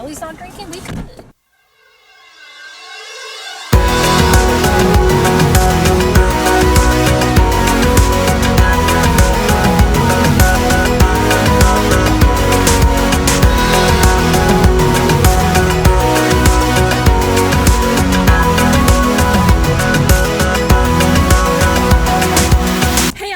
Allie's not drinking, we could.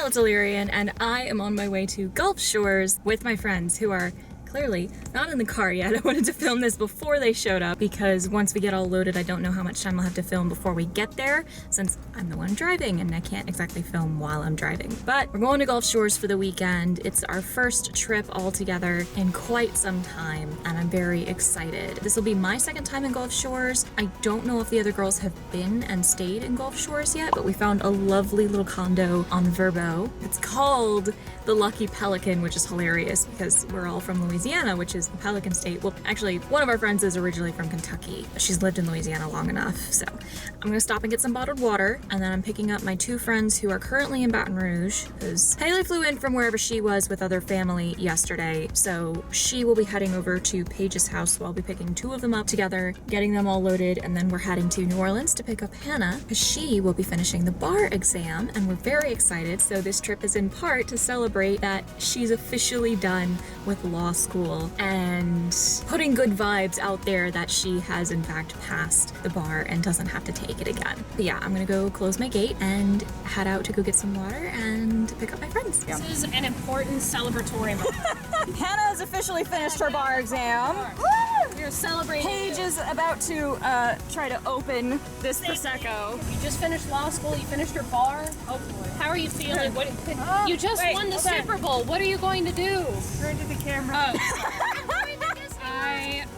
It's Alirien, and I am on my way to Gulf Shores with my friends who are clearly not in the car yet. I wanted to film this before they showed up because once we get all loaded, I don't know how much time I'll have to film before we get there since I'm the one driving and I can't exactly film while I'm driving. But we're going to Gulf Shores for the weekend. It's our first trip all together in quite some time and I'm very excited. This will be my second time in Gulf Shores. I don't know if the other girls have been and stayed in Gulf Shores yet, but we found a lovely little condo on Verbo. It's called the Lucky Pelican, which is hilarious because we're all from Louisiana, which is the Pelican state. Well, actually, one of our friends is originally from Kentucky. She's lived in Louisiana long enough, so I'm gonna stop and get some bottled water, and then I'm picking up my two friends who are currently in Baton Rouge, because Haley flew in from wherever she was with other family yesterday, so she will be heading over to Paige's house, so I'll be picking two of them up together, getting them all loaded, and then we're heading to New Orleans to pick up Hannah, because she will be finishing the bar exam, and we're very excited, so this trip is in part to celebrate that she's officially done with law school and putting good vibes out there that she has in fact passed the bar and doesn't have to take it again. But yeah, I'm gonna go close my gate and head out to go get some water and pick up my friends. This is an important celebratory moment. Hannah has officially finished her bar exam. We're celebrating. Paige is about to try to open this Prosecco. You just finished law school, you finished your bar. Oh boy. How are you feeling? What, you just won the Super Bowl. What are you going to do? Turn to the camera.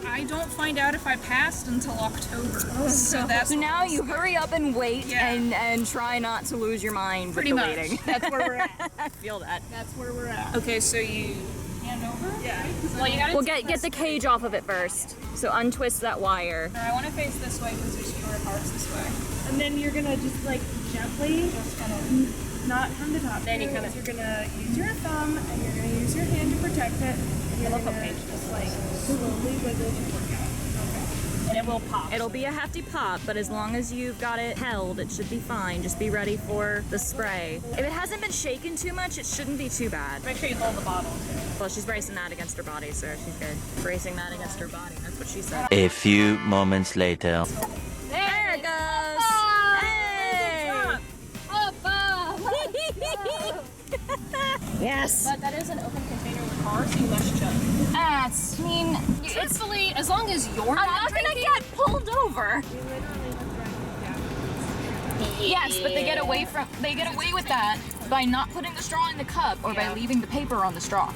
I don't find out if I passed until October. So now you hurry up and wait and try not to lose your mind with the waiting. That's where we're at. I feel that. That's where we're at. Okay, so you hand over? Yeah. Well, you gotta get the cage off of it first. So untwist that wire. I want to face this way because there's fewer parts this way. And then you're gonna just like gently, not from the top. Then you're gonna use your thumb and you're gonna use your hand to protect it. You're gonna just like slowly wiggle your work out. Okay. And it will pop. It'll be a hefty pop, but as long as you've got it held, it should be fine. Just be ready for the spray. If it hasn't been shaken too much, it shouldn't be too bad. Make sure you hold the bottle too. Well, she's bracing that against her body, so she's good. Bracing that against her body, that's what she said. A few moments later. There it goes! Hey! Yes! But that is an open container in the car, so you must check. Truthfully, as long as you're not gonna get pulled over. Yes, but they get away with that by not putting the straw in the cup or by leaving the paper on the straw.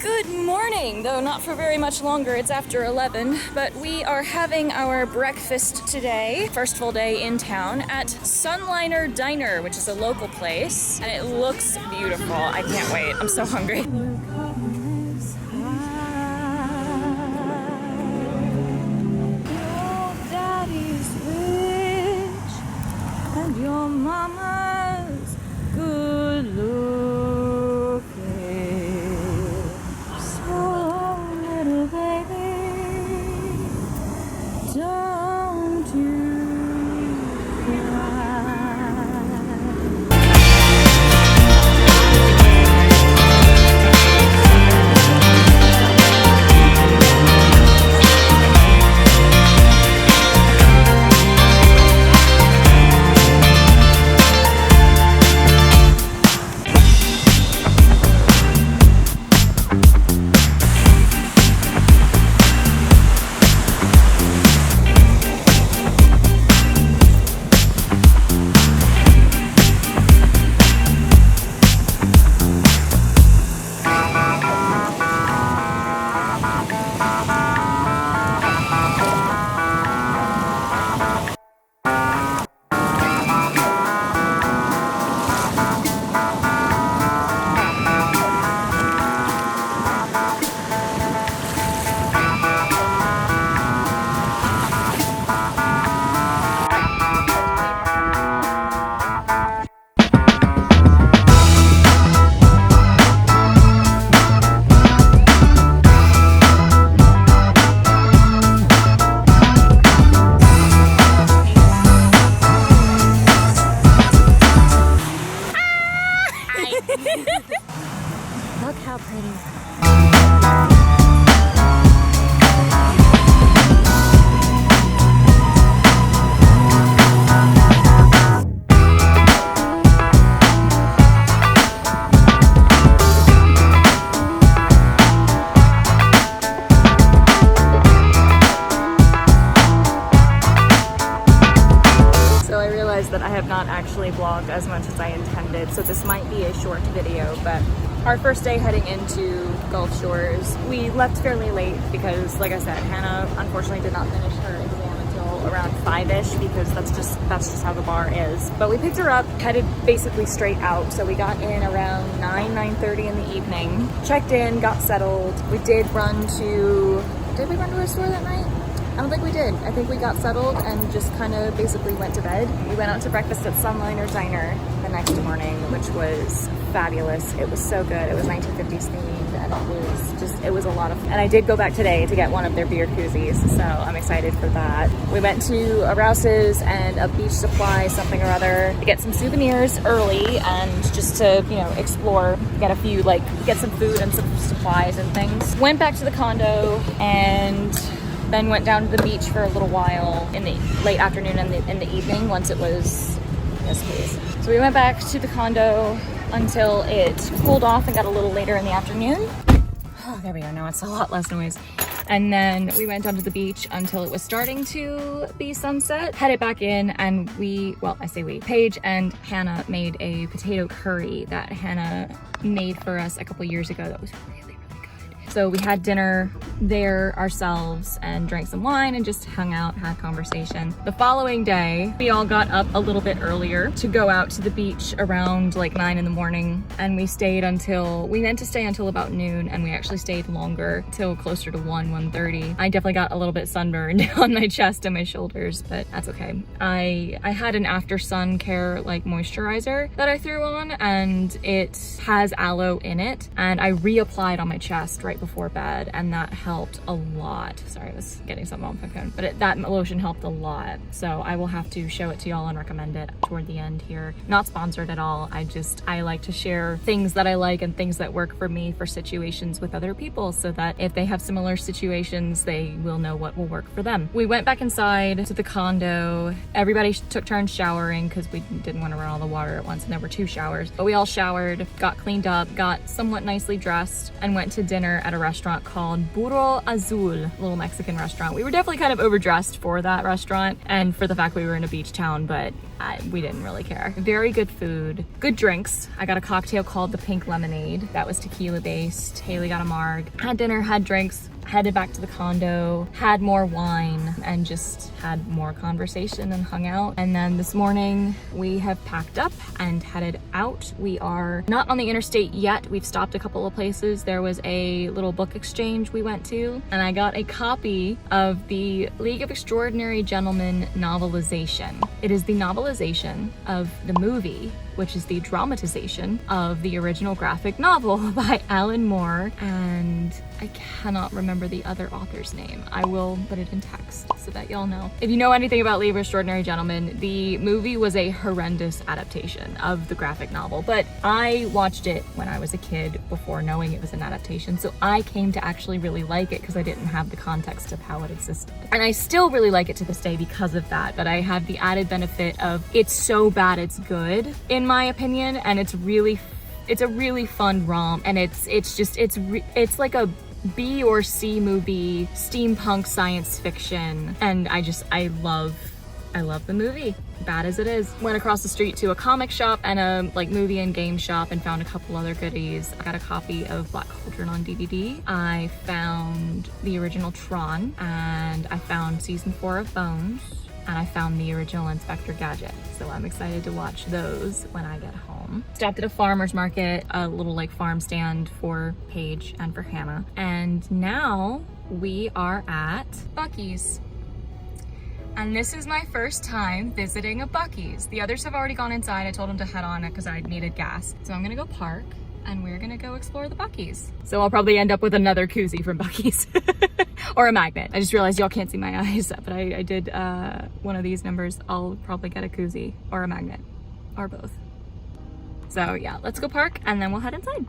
Good morning, though not for very much longer. It's after 11, but we are having our breakfast today, first full day in town, at Sunliner Diner, which is a local place, and it looks beautiful. I can't wait. I'm so hungry. Your mama's good looking. So little baby, don't you cry. pretty. That I have not actually vlogged as much as I intended, so this might be a short video, but our first day heading into Gulf Shores, we left fairly late because, like I said, Hannah unfortunately did not finish her exam until around 5-ish because that's just how the bar is. But we picked her up, headed basically straight out, so we got in around 9:30 in the evening, checked in, got settled. Did we run to a store that night? I don't think we did. I think we got settled and just kind of basically went to bed. We went out to breakfast at Sunliner Diner the next morning, which was fabulous. It was so good. It was 1950s themed and it was a lot of fun. And I did go back today to get one of their beer koozies, so I'm excited for that. We went to a Rouse's and a Beach Supply something or other to get some souvenirs early and just to, you know, explore, get a few, get some food and some supplies and things. Went back to the condo and then went down to the beach for a little while in the late afternoon and in the evening once it was, yes please. So we went back to the condo until it cooled off and got a little later in the afternoon. Oh, there we go, now it's a lot less noise. And then we went down to the beach until it was starting to be sunset. Headed back in and Paige and Hannah made a potato curry that Hannah made for us a couple years ago that was really good. So we had dinner there ourselves and drank some wine and just hung out, had conversation. The following day, we all got up a little bit earlier to go out to the beach around 9 in the morning. And we meant to stay until about noon, and we actually stayed longer till closer to 1:30. I definitely got a little bit sunburned on my chest and my shoulders, but that's okay. I had an after sun care moisturizer that I threw on, and it has aloe in it, and I reapplied on my chest right before bed, and that helped a lot. Sorry, I was getting something on my phone, but that lotion helped a lot. So I will have to show it to y'all and recommend it toward the end here. Not sponsored at all. I like to share things that I like and things that work for me for situations with other people, so that if they have similar situations, they will know what will work for them. We went back inside to the condo. Everybody took turns showering because we didn't want to run all the water at once, and there were 2 showers. But we all showered, got cleaned up, got somewhat nicely dressed, and went to dinner at a restaurant called Burro Azul, a little Mexican restaurant. We were definitely kind of overdressed for that restaurant and for the fact we were in a beach town, but we didn't really care. Very good food, good drinks. I got a cocktail called the Pink Lemonade. That was tequila based. Haley got a marg. Had dinner, had drinks, headed back to the condo, had more wine, and just had more conversation and hung out. And then this morning we have packed up and headed out. We are not on the interstate yet. We've stopped a couple of places. There was a little book exchange we went to, and I got a copy of the League of Extraordinary Gentlemen novelization. It is the novelization of the movie, which is the dramatization of the original graphic novel by Alan Moore, and I cannot remember the other author's name. I will put it in text so that y'all know. If you know anything about League of Extraordinary Gentlemen, the movie was a horrendous adaptation of the graphic novel, but I watched it when I was a kid before knowing it was an adaptation, so I came to actually really like it because I didn't have the context of how it existed. And I still really like it to this day because of that, but I have the added benefit of it's so bad it's good, in my opinion, and it's a really fun romp, and it's like a B or C movie, steampunk science fiction, and I love the movie, bad as it is. Went across the street to a comic shop and a movie and game shop and found a couple other goodies. I got a copy of Black Cauldron on DVD. I found the original Tron, and I found season 4 of Bones, and I found the original Inspector Gadget. So I'm excited to watch those when I get home. Stopped at a farmer's market, a little farm stand for Paige and for Hannah. And now we are at Buc-ee's. And this is my first time visiting a Buc-ee's. The others have already gone inside. I told them to head on because I needed gas. So I'm gonna go park and we're gonna go explore the Buc-ee's. So I'll probably end up with another koozie from Buc-ee's or a magnet. I just realized y'all can't see my eyes, but I did one of these numbers. I'll probably get a koozie or a magnet or both. So yeah, let's go park and then we'll head inside.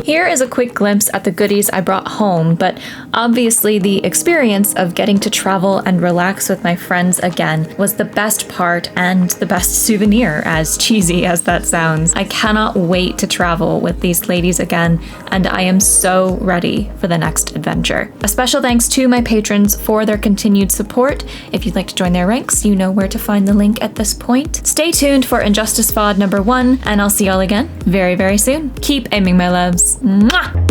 Here is a quick glimpse at the goodies I brought home, but obviously the experience of getting to travel and relax with my friends again was the best part and the best souvenir, as cheesy as that sounds. I cannot wait to travel with these ladies again, and I am so ready for the next adventure. A special thanks to my patrons for their continued support. If you'd like to join their ranks, you know where to find the link at this point. Stay tuned for Injustice VOD number 1, and I'll see y'all again very, very soon. Keep aiming, my loves. Mwah!